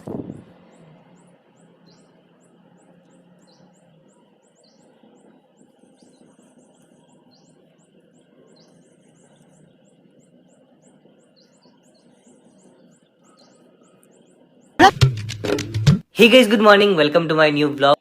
Hey guys, good morning. Welcome to my new vlog.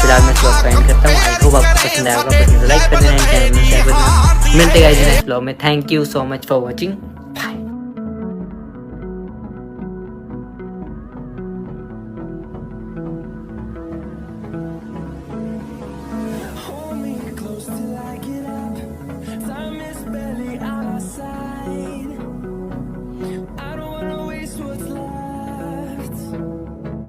फिलहाल मैं blog का and करता हूँ। आई होप आपको पसंद आएगा। पसंद तो लाइक कर देना, चैनल में शेयर कर देना। मिलते हैं गाइस नेक्स्ट ब्लॉग में। Thank you so much for watching.